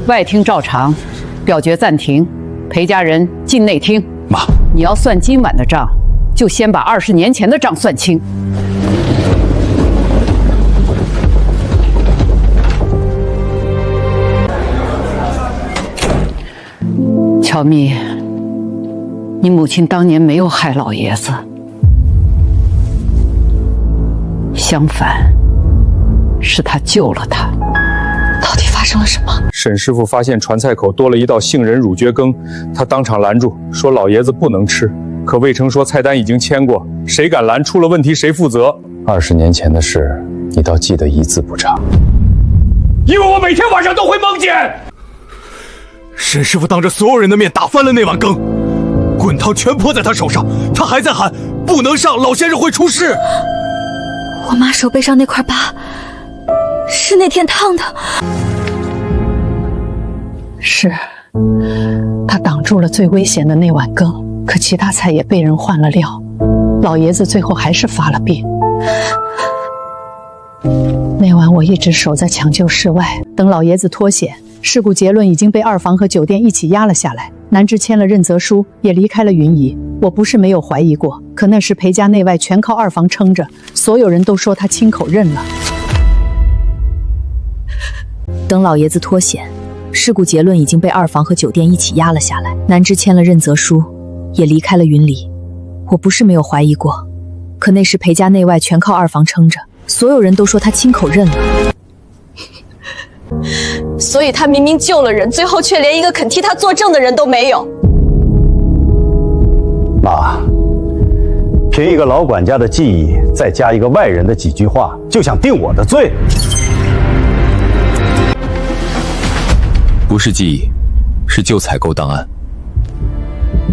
[SPEAKER 8] 外厅照常，表决暂停。裴家人进内厅。
[SPEAKER 6] 妈，
[SPEAKER 8] 你要算今晚的账，就先把20年前的账算清。乔咪，你母亲当年没有害老爷子，相反，是他救了他。
[SPEAKER 7] 到底发生了什么？
[SPEAKER 15] 沈师傅发现传菜口多了一道杏仁乳蕨羹，他当场拦住，说老爷子不能吃。可魏成说菜单已经签过，谁敢拦，出了问题谁负责。
[SPEAKER 6] 20年前的事，你倒记得一字不差。
[SPEAKER 13] 因为我每天晚上都会梦见沈师傅当着所有人的面打翻了那碗羹，滚汤全泼在他手上，他还在喊不能上，老先生会出事。
[SPEAKER 10] 我妈手背上那块疤，是那天烫的。
[SPEAKER 1] 是，他挡住了最危险的那碗羹，可其他菜也被人换了料，老爷子最后还是发了病。那晚我一直守在抢救室外，等老爷子脱险。事故结论已经被2房和酒店一起压了下来，南芝签了认责书，也离开了云姨。我不是没有怀疑过，可那时裴家内外全靠2房撑着，所有人都说他亲口认了。
[SPEAKER 2] 等老爷子脱险，事故结论已经被2房和酒店一起压了下来，南芝签了认责书，也离开了云里。我不是没有怀疑过，可那时裴家内外全靠2房撑着，所有人都说他亲口认了。
[SPEAKER 7] 所以他明明救了人，最后却连一个肯替他作证的人都没有。
[SPEAKER 16] 妈，凭一个老管家的记忆，再加一个外人的几句话，就想定我的罪？
[SPEAKER 9] 不是记忆，是旧采购档案。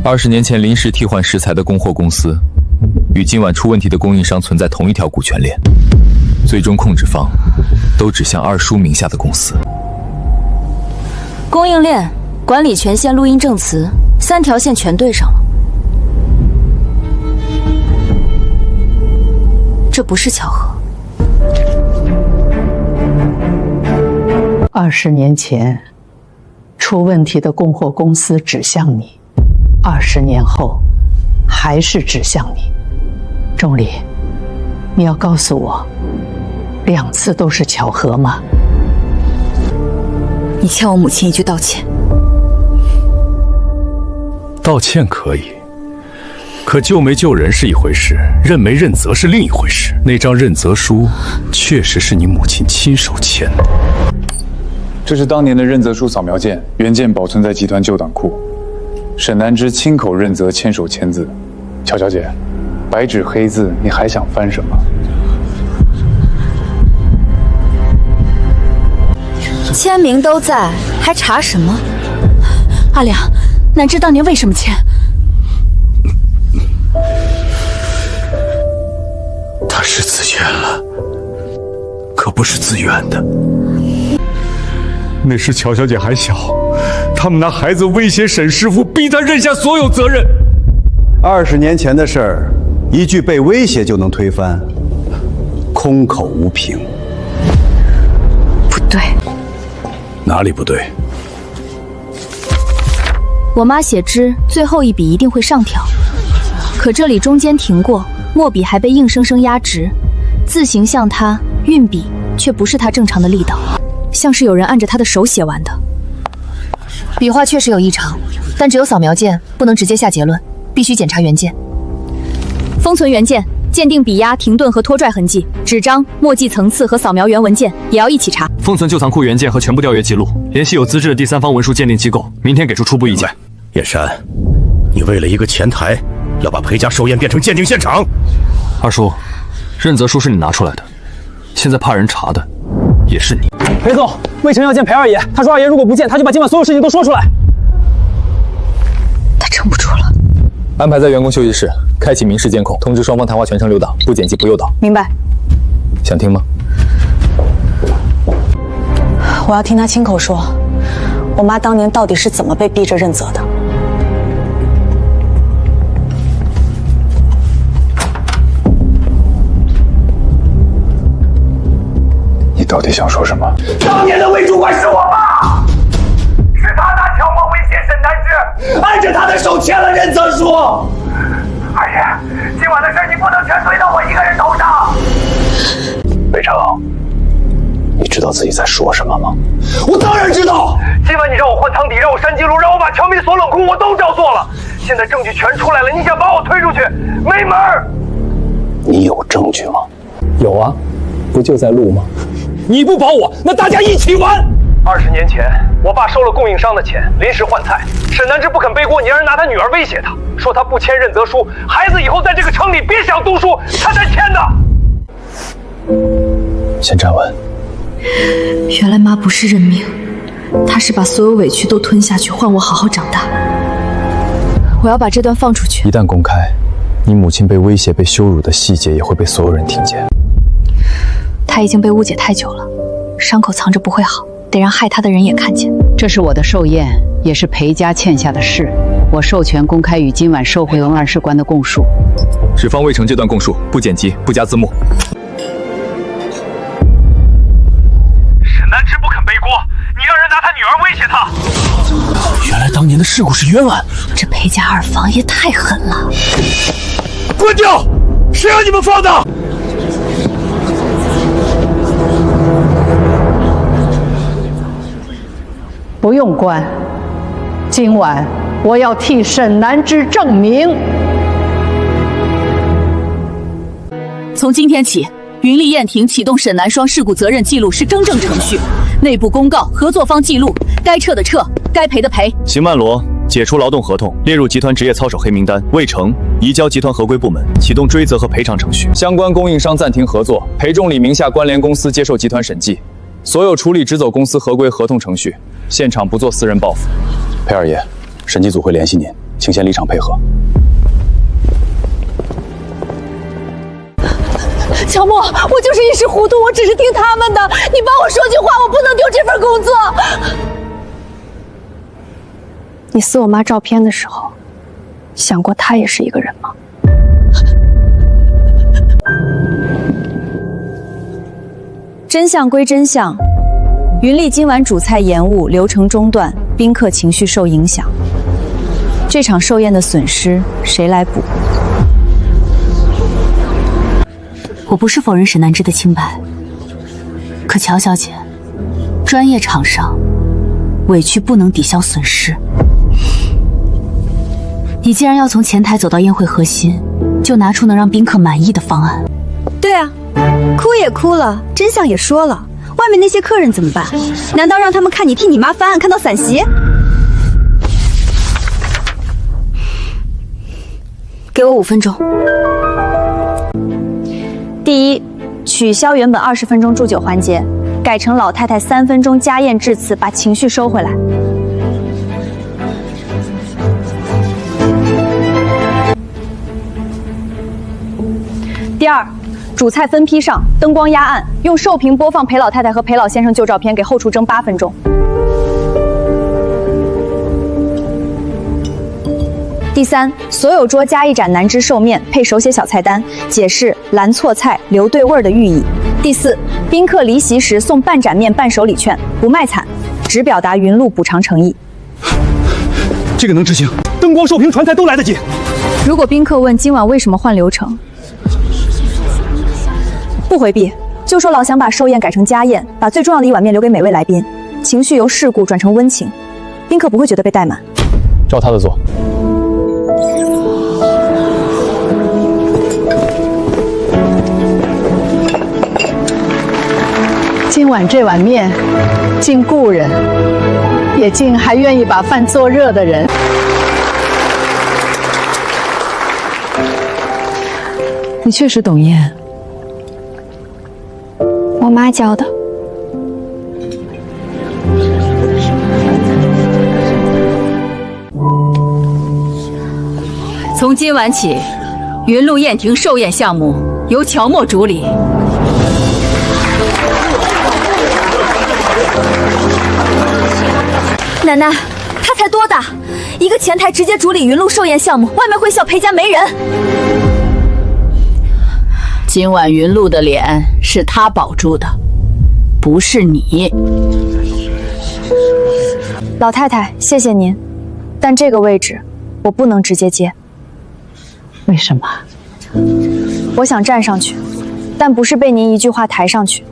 [SPEAKER 9] 20年前临时替换食材的供货公司，与今晚出问题的供应商存在同一条股权链，最终控制方都指向二叔名下的公司。
[SPEAKER 10] 供应链、管理权限、录音证词，3条线全对上了。这不是巧合。
[SPEAKER 1] 20年前出问题的供货公司指向你，20年后还是指向你。钟离，你要告诉我，2次都是巧合吗？
[SPEAKER 10] 你欠我母亲一句道歉。
[SPEAKER 14] 道歉可以，可救没救人是一回事，认没认责是另一回事。那张认责书确实是你母亲亲手签的。
[SPEAKER 17] 这是当年的认责书扫描件，原件保存在集团旧档库。
[SPEAKER 6] 沈南之亲口认责，亲手签字。乔小姐，白纸黑字，你还想翻什么？
[SPEAKER 7] 签名都在，还查什么？
[SPEAKER 1] 阿良，南芝当年为什么签？
[SPEAKER 14] 他是自愿了，可不是自愿的。
[SPEAKER 13] 那时乔小姐还小，他们拿孩子威胁沈师傅，逼他认下所有责任。
[SPEAKER 16] 20年前的事儿，一句被威胁就能推翻，空口无凭。
[SPEAKER 1] 不对，
[SPEAKER 14] 哪里不对？
[SPEAKER 2] 我妈写支最后一笔一定会上挑，可这里中间停过，墨笔还被硬生生压直，字形像它，运笔却不是它正常的力道，像是有人按着他的手写完的。
[SPEAKER 10] 笔画确实有异常，但只有扫描件，不能直接下结论，必须检查原件。
[SPEAKER 2] 封存原件，鉴定笔压、停顿和拖拽痕迹，纸张、墨迹层次和扫描原文件也要一起查。
[SPEAKER 12] 封存旧藏库原件和全部调阅记录，联系有资质的第三方文书鉴定机构，明天给出初步意见。
[SPEAKER 17] 燕山，你为了一个前台，要把裴家寿宴变成鉴定现场？
[SPEAKER 12] 二叔，认责书是你拿出来的，现在怕人查的也是你。
[SPEAKER 4] 裴总，魏成要见裴二爷，他说二爷如果不见，他就把今晚所有事情都说出来。
[SPEAKER 1] 他撑不住了。
[SPEAKER 9] 安排在员工休息室，开启明示监控，通知双方谈话全程留档，不剪辑不诱导。
[SPEAKER 3] 明白。
[SPEAKER 9] 想听吗？
[SPEAKER 3] 我要听他亲口说，我妈当年到底是怎么被逼着认责的。
[SPEAKER 6] 你到底想说什么？
[SPEAKER 18] 当年的魏主管是我妈，是他拿乔墨威胁沈南芝，按着他的手签了认责书。二爷，今晚的事你不能全推到我一个人头上。
[SPEAKER 6] 魏成，你知道自己在说什么吗？
[SPEAKER 18] 我当然知道。今晚你让我换汤底，让我删记录，让我把乔明锁冷库，我都照做了。现在证据全出来了，你想把我推出去，没门儿。
[SPEAKER 6] 你有证据吗？
[SPEAKER 4] 有啊，不就在录吗？
[SPEAKER 18] 你不保我，那大家一起玩。20年前，我爸收了供应商的钱，临时换菜。沈南芝不肯背锅，你让人拿他女儿威胁他，说他不签认责书，孩子以后在这个城里别想读书，他才签的。
[SPEAKER 6] 先站稳。
[SPEAKER 1] 原来妈不是认命，她是把所有委屈都吞下去，换我好好长大。
[SPEAKER 2] 我要把这段放出去。
[SPEAKER 6] 一旦公开，你母亲被威胁、被羞辱的细节也会被所有人听见。
[SPEAKER 1] 她已经被误解太久了，伤口藏着不会好，得让害她的人也看见。
[SPEAKER 8] 这是我的寿宴，也是裴家欠下的事，我授权公开与今晚受贿恩二世官的供述。
[SPEAKER 9] 只放魏成这段供述，不剪辑，不加字幕。
[SPEAKER 18] 沈南芝不肯背锅，你让人拿他女儿威胁他。
[SPEAKER 14] 原来当年的事故是冤案，
[SPEAKER 1] 这裴家二房也太狠了！
[SPEAKER 18] 关掉！谁让你们放的？
[SPEAKER 19] 不用关，今晚我要替沈南芝证明。
[SPEAKER 1] 从今天起，云丽宴庭启动沈南双事故责任记录是更正程序，内部公告，合作方记录，该撤的撤，该赔的赔。
[SPEAKER 12] 邢曼罗解除劳动合同，列入集团职业操守黑名单。魏成移交集团合规部门，启动追责和赔偿程序。
[SPEAKER 9] 相关供应商暂停合作，裴仲礼名下关联公司接受集团审计，所有处理只走公司合规合同程序，现场不做私人报复。
[SPEAKER 6] 裴二爷，审计组会联系您，请先离场配合。
[SPEAKER 5] 乔墨，我就是一时糊涂，我只是听他们的。你帮我说句话，我不能丢这份工作。
[SPEAKER 3] 你撕我妈照片的时候，想过她也是一个人吗？
[SPEAKER 7] 真相归真相，云丽今晚主菜延误，流程中断，宾客情绪受影响。这场寿宴的损失谁来补？
[SPEAKER 1] 我不是否认沈南芝的清白，可乔小姐，专业厂商，委屈不能抵消损失。你既然要从前台走到宴会核心，就拿出能让宾客满意的方案。
[SPEAKER 7] 对啊，哭也哭了，真相也说了，外面那些客人怎么办？难道让他们看你替你妈翻案看到散席？给我5分钟。第一，取消原本20分钟祝酒环节，改成老太太3分钟家宴致辞，把情绪收回来。第二，主菜分批上，灯光压暗，用寿屏播放裴老太太和裴老先生旧照片，给后厨蒸8分钟。第三，所有桌加一盏南芝寿面，配手写小菜单，解释蓝错菜留对味儿的寓意。第四，宾客离席时送半盏面、伴手礼券，不卖惨，只表达云露补偿诚意。
[SPEAKER 13] 这个能执行，灯光、寿屏、传菜都来得及。
[SPEAKER 7] 如果宾客问今晚为什么换流程，不回避，就说老想把寿宴改成家宴，把最重要的一碗面留给每位来宾，情绪由世故转成温情，宾客不会觉得被怠慢。
[SPEAKER 4] 照他的做。
[SPEAKER 19] 今晚这碗面，敬故人，也敬还愿意把饭做热的人。
[SPEAKER 1] 你确实懂宴，
[SPEAKER 5] 我妈教的。
[SPEAKER 8] 从今晚起，云露宴庭寿宴项目由乔墨主理。
[SPEAKER 7] 奶奶，他才多大？一个前台直接主理云露寿宴项目，外面会笑裴家没人。
[SPEAKER 8] 今晚云露的脸是他保住的，不是你。
[SPEAKER 7] 老太太，谢谢您，但这个位置我不能直接接。
[SPEAKER 19] 为什么？
[SPEAKER 7] 我想站上去，但不是被您一句话抬上去。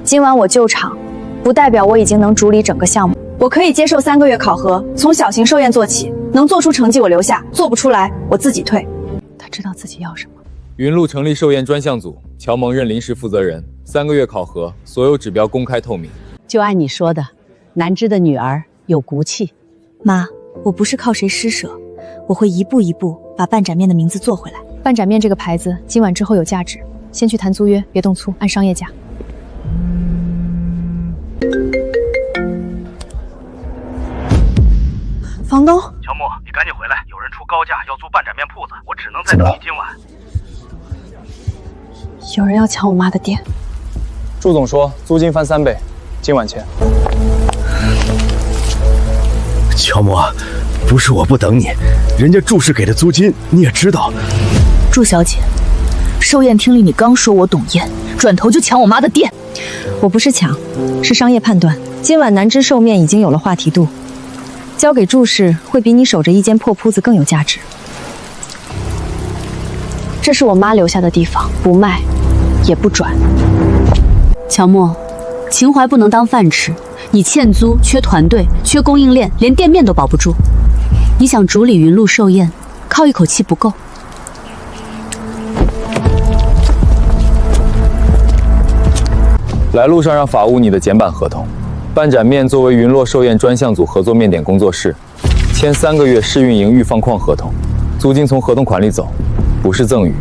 [SPEAKER 7] 今晚我救场，不代表我已经能主理整个项目。我可以接受3个月考核，从小型寿宴做起，能做出成绩我留下，做不出来我自己退。
[SPEAKER 1] 他知道自己要什么。
[SPEAKER 9] 云露成立寿宴专项组，乔萌任临时负责人，3个月考核，所有指标公开透明。
[SPEAKER 8] 就按你说的，南芝的女儿有骨气。
[SPEAKER 7] 妈，我不是靠谁施舍，我会一步一步把半盏面的名字做回来。
[SPEAKER 2] 半盏面这个牌子今晚之后有价值，先去谈租约，别动粗，按商业价。
[SPEAKER 7] 房东，
[SPEAKER 18] 乔木，你赶紧回来，有人出高价要租半盏面铺子，我只能再等你今晚。
[SPEAKER 3] 有人要抢我妈的店。
[SPEAKER 4] 祝总说租金翻3倍，今晚签。
[SPEAKER 17] 乔木，不是我不等你，人家祝氏给的租金你也知道。
[SPEAKER 10] 祝小姐，寿宴厅里你刚说我懂宴，转头就抢我妈的店。
[SPEAKER 7] 我不是抢，是商业判断。今晚南芝寿面已经有了话题度，交给祝氏会比你守着一间破铺子更有价值。这是我妈留下的地方，不卖，也不转。
[SPEAKER 10] 乔墨，情怀不能当饭吃，你欠租、缺团队、缺供应链，连店面都保不住。你想主理云露寿宴，靠一口气不够。
[SPEAKER 9] 来路上让法务你的简版合同，半盏面作为云落寿宴专项组合作面点工作室，签3个月试运营预放矿合同，租金从合同款里走，不是赠与，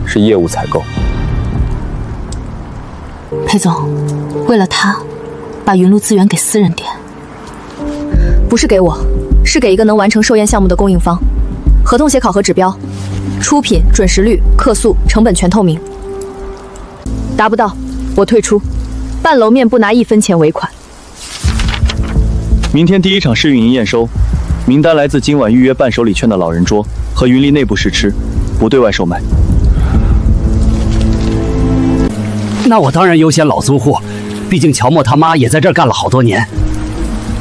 [SPEAKER 9] 是业务采购。
[SPEAKER 10] 裴总，为了他，把云露资源给私人店，
[SPEAKER 2] 不是给我，是给一个能完成寿宴项目的供应方。合同写考核指标，出品、准时率、客诉、成本全透明。达不到，我退出。半楼面不拿1分钱尾款。
[SPEAKER 13] 明天第1场试运营验收，名单来自今晚预约伴手礼券的老人桌和云丽内部试吃，不对外售卖。
[SPEAKER 20] 那我当然优先老租户，毕竟乔墨他妈也在这儿干了好多年。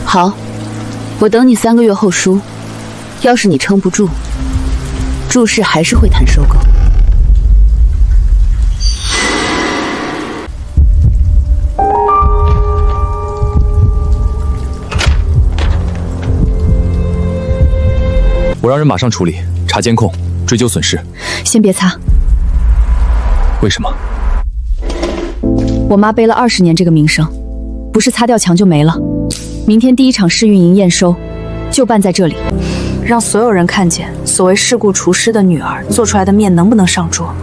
[SPEAKER 10] 好，我等你3个月后输，要是你撑不住，祝氏还是会谈收购。
[SPEAKER 9] 我让人马上处理，查监控，追究损失。
[SPEAKER 2] 先别擦。
[SPEAKER 9] 为什么？
[SPEAKER 2] 我妈背了20年这个名声，不是擦掉墙就没了。明天第1场试运营验收，就办在这里。
[SPEAKER 7] 让所有人看见所谓世故厨师的女儿做出来的面能不能上桌。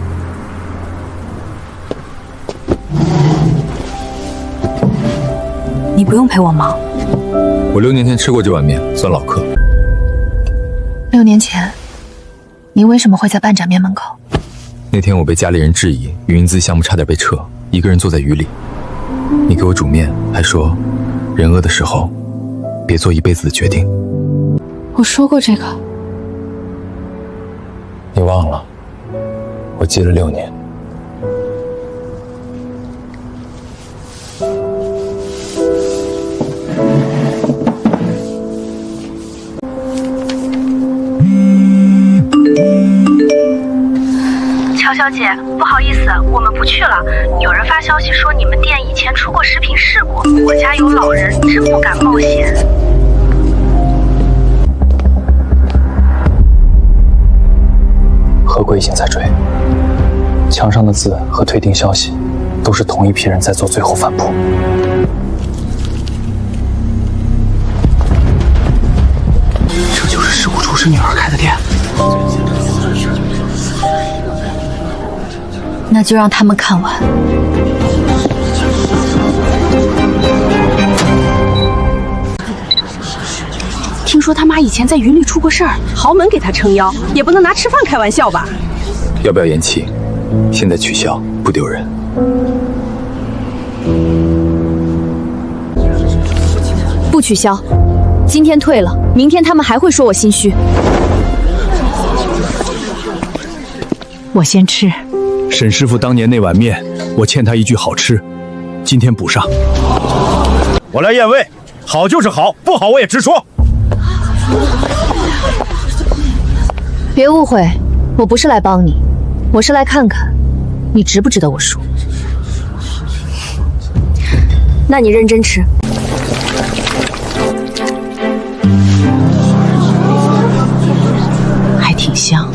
[SPEAKER 7] 你不用陪我忙。
[SPEAKER 9] 我6年前吃过这碗面，算老客。
[SPEAKER 5] 6年前，你为什么会在半盏面门口？
[SPEAKER 9] 那天我被家里人质疑，云资项目差点被撤，一个人坐在雨里。你给我煮面，还说人饿的时候别做一辈子的决定。
[SPEAKER 5] 我说过这个。
[SPEAKER 4] 你忘了，我记了6年。
[SPEAKER 21] 乔小姐，不好意思，我们不去了。有人发消息说你们店以前出过食品事故，我家有老人，真不敢冒险。
[SPEAKER 4] 何贵已经在追，墙上的字和推订消息，都是同一批人在做最后反扑。
[SPEAKER 20] 这就是事故厨师女儿开的店。
[SPEAKER 5] 那就让他们看完。
[SPEAKER 3] 听说他妈以前在云里出过事儿，豪门给他撑腰，也不能拿吃饭开玩笑吧？
[SPEAKER 9] 要不要延期？现在取消不丢人。
[SPEAKER 2] 不取消，今天退了，明天他们还会说我心虚。
[SPEAKER 1] 我先吃。
[SPEAKER 13] 沈师傅当年那碗面，我欠他一句好吃，今天补上。
[SPEAKER 16] 我来验味，好就是好，不好我也直说。
[SPEAKER 2] 别误会，我不是来帮你，我是来看看你值不值得我输。那你认真吃。
[SPEAKER 1] 还挺香。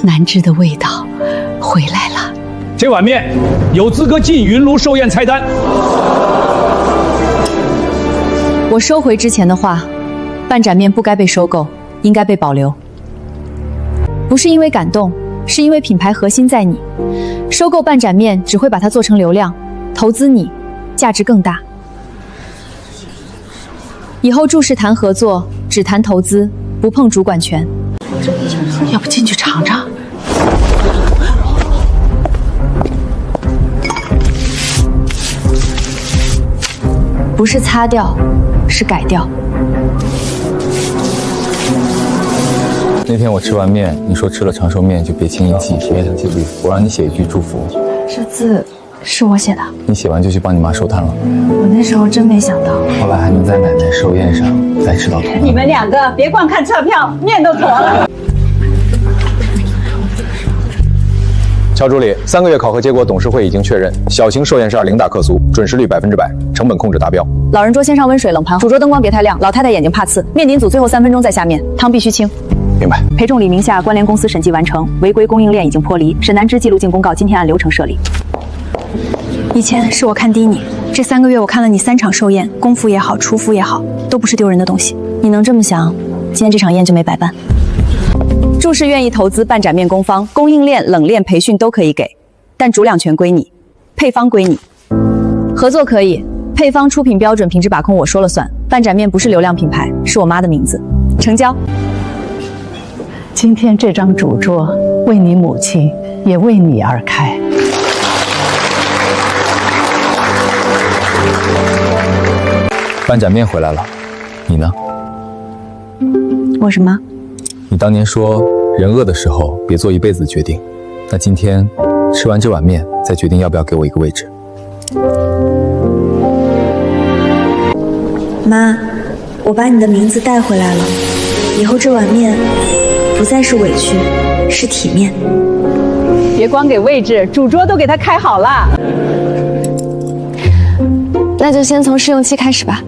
[SPEAKER 1] 南芝的味道回来了。
[SPEAKER 13] 这碗面有资格进云炉寿宴菜单。
[SPEAKER 2] 我收回之前的话，半盏面不该被收购，应该被保留。不是因为感动，是因为品牌核心在你。收购半盏面只会把它做成流量，投资你，价值更大。以后注视谈合作，只谈投资，不碰主管权。
[SPEAKER 1] 要不进去尝尝？
[SPEAKER 2] 不是擦掉，是改掉。
[SPEAKER 9] 那天我吃完面，你说吃了长寿面就别轻易记，别想记住，我让你写一句祝福。
[SPEAKER 5] 这字是我写的。
[SPEAKER 9] 你写完就去帮你妈收摊了。
[SPEAKER 5] 我那时候真没想到，
[SPEAKER 9] 后来还能在奶奶寿宴上再吃到同样。
[SPEAKER 19] 你们两个别光看车票，面都坨了。
[SPEAKER 15] 乔助理，3个月考核结果，董事会已经确认，小型寿宴上零大客诉，准时率100%，成本控制达标。
[SPEAKER 7] 老人桌先上温水冷盘，主桌灯光别太亮，老太太眼睛怕刺。面点组最后3分钟再下面，汤必须清。
[SPEAKER 15] 明白。
[SPEAKER 7] 裴仲礼名下关联公司审计完成，违规供应链已经脱离。沈南芝记录进公告，今天按流程设立。以前是我看低你，这3个月我看了你3场寿宴，功夫也好，厨夫也好，都不是丢人的东西。你能这么想，今天这场宴就没白办。注释愿意投资半盏面工坊，供应链、冷链培训都可以给，但主两权归你，配方归你。合作可以，配方出品标准、品质把控我说了算。半盏面不是流量品牌，是我妈的名字。成交。
[SPEAKER 19] 今天这张主桌为你母亲，也为你而开。
[SPEAKER 9] 半盏面回来了，你呢？
[SPEAKER 7] 我什么？
[SPEAKER 9] 你当年说人饿的时候别做一辈子的决定，那今天吃完这碗面再决定要不要给我一个位置。
[SPEAKER 22] 妈，我把你的名字带回来了，以后这碗面不再是委屈，是体面。
[SPEAKER 19] 别光给位置，主桌都给他开好了。
[SPEAKER 3] 那就先从试用期开始吧。